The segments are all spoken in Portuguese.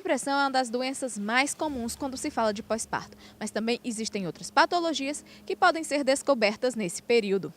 depressão é uma das doenças mais comuns quando se fala de pós-parto, mas também existem outras patologias que podem ser descobertas nesse período.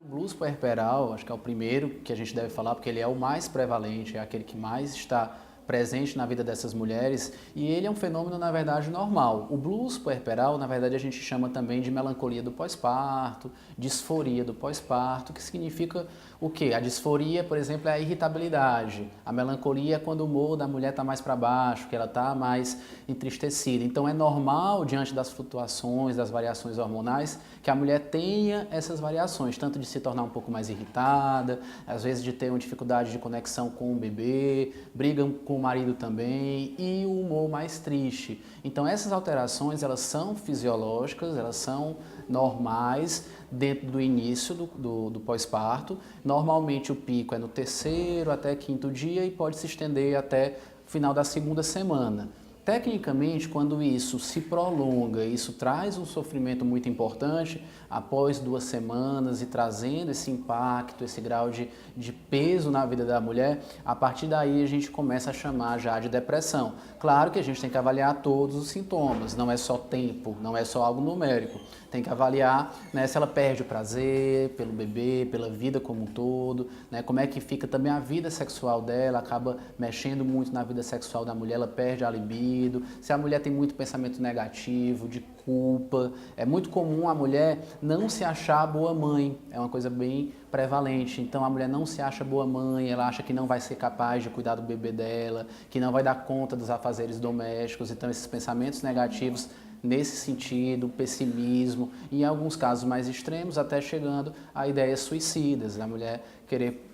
O blues puerperal, acho que é o primeiro que a gente deve falar, porque ele é o mais prevalente, é aquele que mais está presente na vida dessas mulheres, e ele é um fenômeno, na verdade, normal. O blues puerperal, na verdade, a gente chama também de melancolia do pós-parto, disforia do pós-parto, que significa o quê? A disforia, por exemplo, é a irritabilidade. A melancolia é quando o humor da mulher está mais para baixo, que ela está mais entristecida. Então é normal, diante das flutuações, das variações hormonais, que a mulher tenha essas variações, tanto de se tornar um pouco mais irritada, às vezes de ter uma dificuldade de conexão com o bebê, briga com o marido também, e o humor mais triste. Então essas alterações, elas são fisiológicas, elas são normais dentro do início do pós-parto. Normalmente o pico é no terceiro até quinto dia e pode se estender até o final da segunda semana. Tecnicamente, quando isso se prolonga, isso traz um sofrimento muito importante, após 2 semanas e trazendo esse impacto, esse grau de peso na vida da mulher, a partir daí a gente começa a chamar já de depressão. Claro que a gente tem que avaliar todos os sintomas, não é só tempo, não é só algo numérico. Tem que avaliar, né, se ela perde o prazer pelo bebê, pela vida como um todo, né, como é que fica também a vida sexual dela, acaba mexendo muito na vida sexual da mulher, ela perde a libido, se a mulher tem muito pensamento negativo, de culpa. É muito comum a mulher não se achar boa mãe, é uma coisa bem prevalente. Então a mulher não se acha boa mãe, ela acha que não vai ser capaz de cuidar do bebê dela, que não vai dar conta dos afazeres domésticos. Então esses pensamentos negativos nesse sentido, pessimismo, e em alguns casos mais extremos, até chegando a ideias suicidas, da mulher querer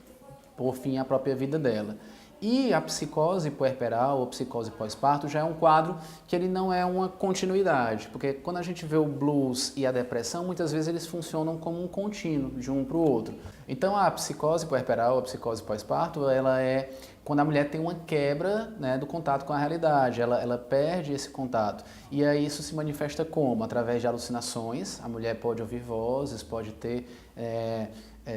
pôr fim à própria vida dela. E a psicose puerperal ou psicose pós-parto já é um quadro que ele não é uma continuidade, porque quando a gente vê o blues e a depressão, muitas vezes eles funcionam como um contínuo, de um para o outro. Então a psicose puerperal, a psicose pós-parto, ela é quando a mulher tem uma quebra, né, do contato com a realidade, ela perde esse contato. E aí isso se manifesta como? Através de alucinações, a mulher pode ouvir vozes, pode ter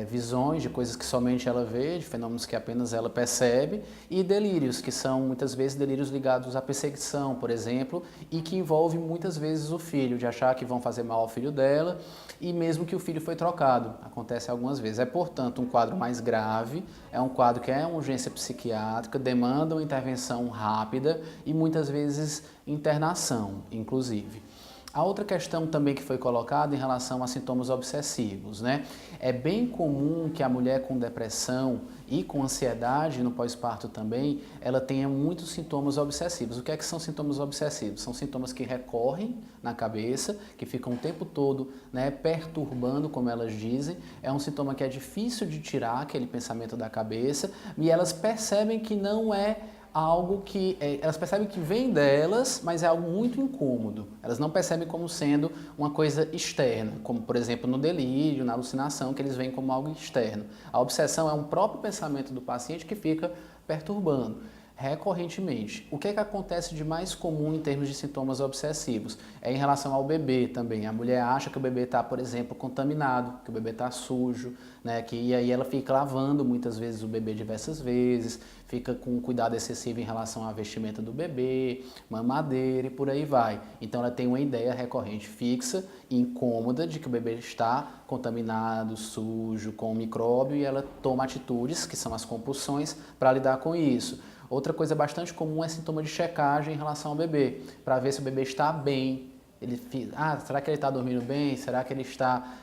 visões de coisas que somente ela vê, de fenômenos que apenas ela percebe, e delírios, que são muitas vezes delírios ligados à perseguição, por exemplo, e que envolvem muitas vezes o filho, de achar que vão fazer mal ao filho dela, e mesmo que o filho foi trocado, acontece algumas vezes. É, portanto, um quadro mais grave, é um quadro que é uma urgência psiquiátrica, demanda uma intervenção rápida e muitas vezes internação, inclusive. A outra questão também que foi colocada em relação a sintomas obsessivos, né? É bem comum que a mulher com depressão e com ansiedade no pós-parto também, ela tenha muitos sintomas obsessivos. O que é que são sintomas obsessivos? São sintomas que recorrem na cabeça, que ficam o tempo todo, né, perturbando, como elas dizem. É um sintoma que é difícil de tirar aquele pensamento da cabeça e elas percebem que não é algo que elas percebem que vem delas, mas é algo muito incômodo. Elas não percebem como sendo uma coisa externa, como por exemplo no delírio, na alucinação, que eles veem como algo externo. A obsessão é um próprio pensamento do paciente que fica perturbando recorrentemente. O que é que acontece de mais comum em termos de sintomas obsessivos? É em relação ao bebê também. A mulher acha que o bebê está, por exemplo, contaminado, que o bebê está sujo, né? E aí ela fica lavando muitas vezes o bebê diversas vezes, fica com cuidado excessivo em relação à vestimenta do bebê, mamadeira e por aí vai. Então ela tem uma ideia recorrente fixa e incômoda de que o bebê está contaminado, sujo, com micróbio, e ela toma atitudes, que são as compulsões, para lidar com isso. Outra coisa bastante comum é sintoma de checagem em relação ao bebê, para ver se o bebê está bem. Será que ele está dormindo bem? Será que ele está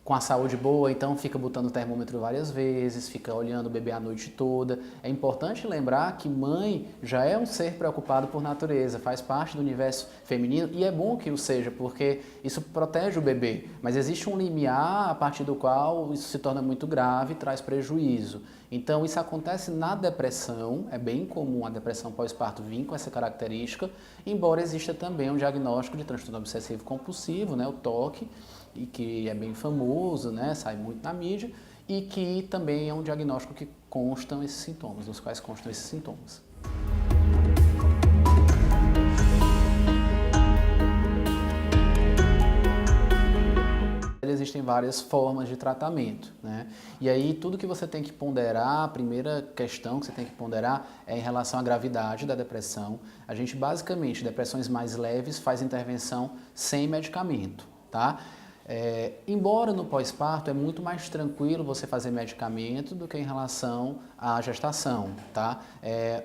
com a saúde boa? Então fica botando o termômetro várias vezes, fica olhando o bebê a noite toda. É importante lembrar que mãe já é um ser preocupado por natureza, faz parte do universo feminino, e é bom que o seja, porque isso protege o bebê. Mas existe um limiar a partir do qual isso se torna muito grave e traz prejuízo. Então isso acontece na depressão, é bem comum a depressão pós-parto vir com essa característica, embora exista também um diagnóstico de transtorno obsessivo compulsivo, né, o TOC, e que é bem famoso, né, sai muito na mídia, e que também é um diagnóstico que constam esses sintomas, nos quais constam esses sintomas. Existem várias formas de tratamento, né? E aí tudo que você tem que ponderar, a primeira questão que você tem que ponderar é em relação à gravidade da depressão. A gente basicamente, depressões mais leves, faz intervenção sem medicamento, tá? Embora no pós-parto é muito mais tranquilo você fazer medicamento do que em relação à gestação, tá?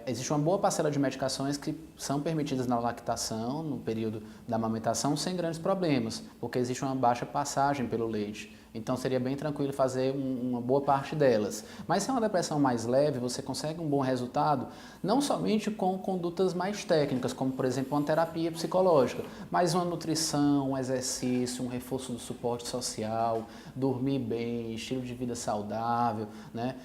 Existe uma boa parcela de medicações que são permitidas na lactação, no período da amamentação, sem grandes problemas, porque existe uma baixa passagem pelo leite. Então seria bem tranquilo fazer uma boa parte delas. Mas se é uma depressão mais leve, você consegue um bom resultado, não somente com condutas mais técnicas, como por exemplo uma terapia psicológica, mas uma nutrição, um exercício, um reforço do suporte social, dormir bem, estilo de vida saudável, né?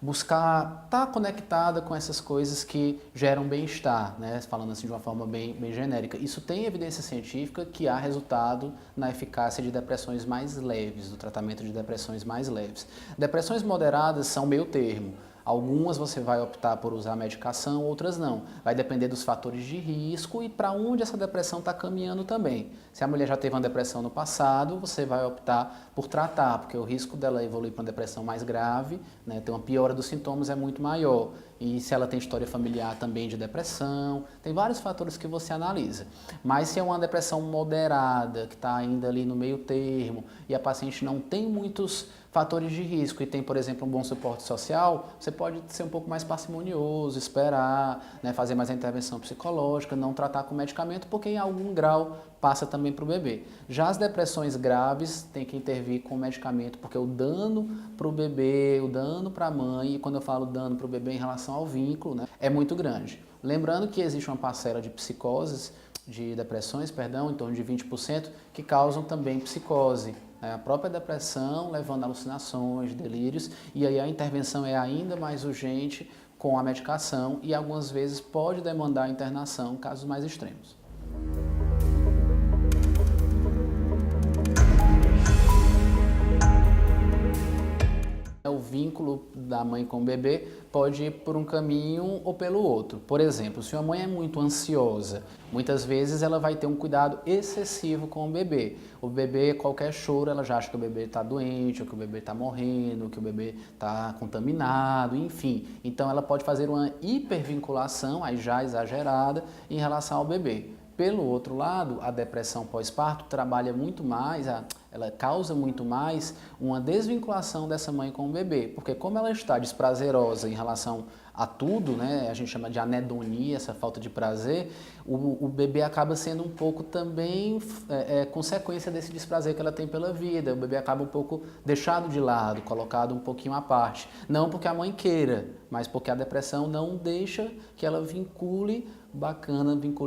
Buscar estar conectada com essas coisas que geram bem-estar, né? Falando assim de uma forma bem genérica. Isso tem evidência científica que há resultado na eficácia de depressões mais leves, do tratamento de depressões mais leves. Depressões moderadas são meio termo. Algumas você vai optar por usar medicação, outras não. Vai depender dos fatores de risco e para onde essa depressão está caminhando também. Se a mulher já teve uma depressão no passado, você vai optar por tratar, porque o risco dela evoluir para uma depressão mais grave, né, ter uma piora dos sintomas é muito maior. E se ela tem história familiar também de depressão, tem vários fatores que você analisa. Mas se é uma depressão moderada, que está ainda ali no meio termo, e a paciente não tem muitos fatores de risco e tem, por exemplo, um bom suporte social, você pode ser um pouco mais parcimonioso, esperar, né, fazer mais a intervenção psicológica, não tratar com medicamento, porque em algum grau passa também para o bebê. Já as depressões graves tem que intervir com medicamento, porque o dano para o bebê, o dano para a mãe, e quando eu falo dano para o bebê em relação ao vínculo, né, é muito grande. Lembrando que existe uma parcela de psicoses, de depressões, perdão, em torno de 20%, que causam também psicose. A própria depressão levando a alucinações, delírios, e aí a intervenção é ainda mais urgente com a medicação e algumas vezes pode demandar internação, casos mais extremos. O vínculo da mãe com o bebê pode ir por um caminho ou pelo outro. Por exemplo, se a mãe é muito ansiosa, muitas vezes ela vai ter um cuidado excessivo com o bebê. O bebê, qualquer choro, ela já acha que o bebê está doente, ou que o bebê está morrendo, ou que o bebê está contaminado, enfim. Então ela pode fazer uma hipervinculação, aí já exagerada, em relação ao bebê. Pelo outro lado, a depressão pós-parto trabalha muito mais, ela causa muito mais uma desvinculação dessa mãe com o bebê, porque como ela está desprazerosa em relação a tudo, né, a gente chama de anedonia, essa falta de prazer, o bebê acaba sendo um pouco também consequência desse desprazer que ela tem pela vida. O bebê acaba um pouco deixado de lado, colocado um pouquinho à parte. Não porque a mãe queira, mas porque a depressão não deixa que ela vincule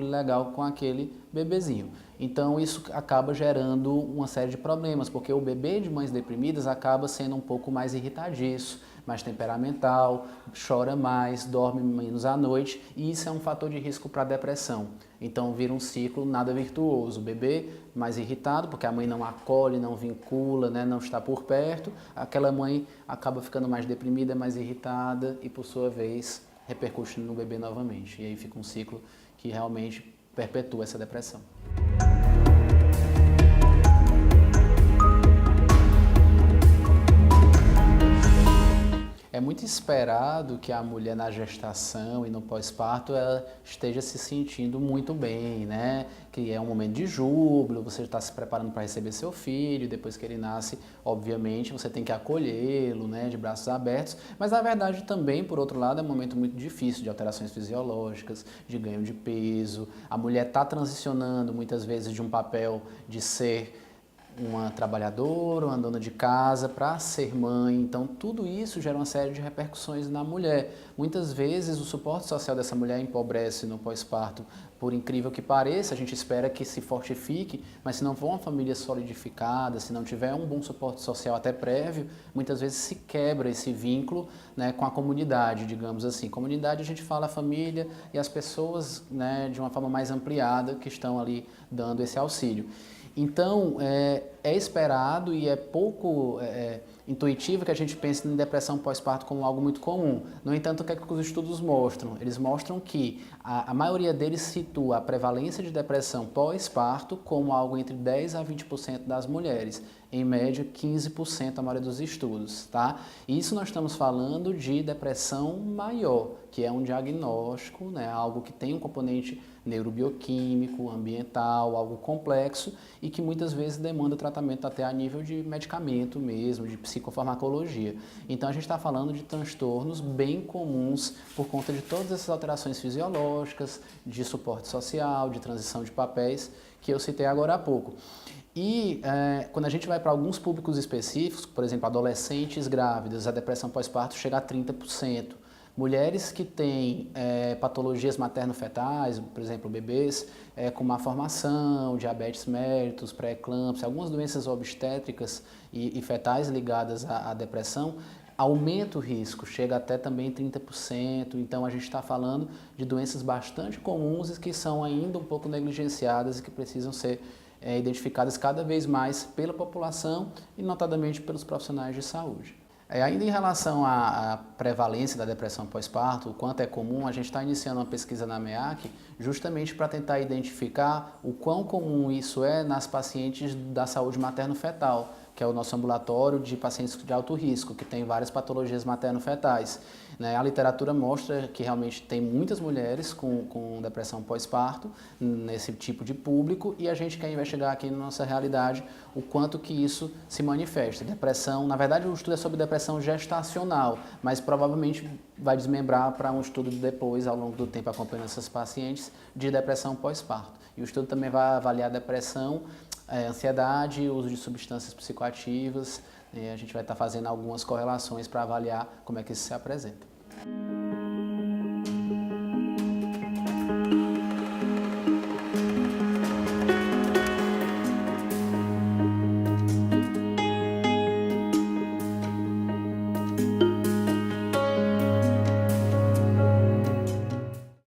legal com aquele bebezinho. Então isso acaba gerando uma série de problemas, porque o bebê de mães deprimidas acaba sendo um pouco mais irritadiço, mais temperamental, chora mais, dorme menos à noite, e isso é um fator de risco para a depressão. Então vira um ciclo nada virtuoso. O bebê mais irritado, porque a mãe não acolhe, não vincula, né, não está por perto, aquela mãe acaba ficando mais deprimida, mais irritada e por sua vez repercute no bebê novamente. E aí fica um ciclo que realmente perpetua essa depressão. É muito esperado que a mulher na gestação e no pós-parto ela esteja se sentindo muito bem, né? Que é um momento de júbilo, você está se preparando para receber seu filho, depois que ele nasce, obviamente, você tem que acolhê-lo, né, de braços abertos, mas na verdade também, por outro lado, é um momento muito difícil de alterações fisiológicas, de ganho de peso. A mulher está transicionando muitas vezes de um papel de ser uma trabalhadora, uma dona de casa, para ser mãe. Então, tudo isso gera uma série de repercussões na mulher. Muitas vezes, o suporte social dessa mulher empobrece no pós-parto, por incrível que pareça, a gente espera que se fortifique, mas se não for uma família solidificada, se não tiver um bom suporte social até prévio, muitas vezes se quebra esse vínculo, né, com a comunidade, digamos assim. Comunidade, a gente fala a família e as pessoas, né, de uma forma mais ampliada que estão ali dando esse auxílio. Então, é esperado e é pouco intuitivo que a gente pense em depressão pós-parto como algo muito comum. No entanto, o que é que os estudos mostram? Eles mostram que a maioria deles situa a prevalência de depressão pós-parto como algo entre 10 a 20% das mulheres, em média 15% a maioria dos estudos, tá? Isso nós estamos falando de depressão maior, que é um diagnóstico, né, algo que tem um componente neurobioquímico, ambiental, algo complexo e que muitas vezes demanda tratamento até a nível de medicamento mesmo, de psicofarmacologia. Então a gente está falando de transtornos bem comuns por conta de todas essas alterações fisiológicas, de suporte social, de transição de papéis, que eu citei agora há pouco. E quando a gente vai para alguns públicos específicos, por exemplo, adolescentes grávidas, a depressão pós-parto chega a 30%. Mulheres que têm patologias materno-fetais, por exemplo, bebês com má formação, diabetes mellitus, pré-eclâmpsia, algumas doenças obstétricas e fetais ligadas à depressão, aumenta o risco, chega até também 30%. Então a gente está falando de doenças bastante comuns e que são ainda um pouco negligenciadas e que precisam ser identificadas cada vez mais pela população e notadamente pelos profissionais de saúde. Ainda em relação à prevalência da depressão pós-parto, o quanto é comum, a gente está iniciando uma pesquisa na MEAC justamente para tentar identificar o quão comum isso é nas pacientes da saúde materno-fetal, que é o nosso ambulatório de pacientes de alto risco, que tem várias patologias materno-fetais. A literatura mostra que realmente tem muitas mulheres com depressão pós-parto nesse tipo de público e a gente quer investigar aqui na nossa realidade o quanto que isso se manifesta. Depressão, na verdade o estudo é sobre depressão gestacional, mas provavelmente vai desmembrar para um estudo depois, ao longo do tempo, acompanhando essas pacientes, de depressão pós-parto. E o estudo também vai avaliar depressão, ansiedade, uso de substâncias psicoativas. A gente vai estar fazendo algumas correlações para avaliar como é que isso se apresenta.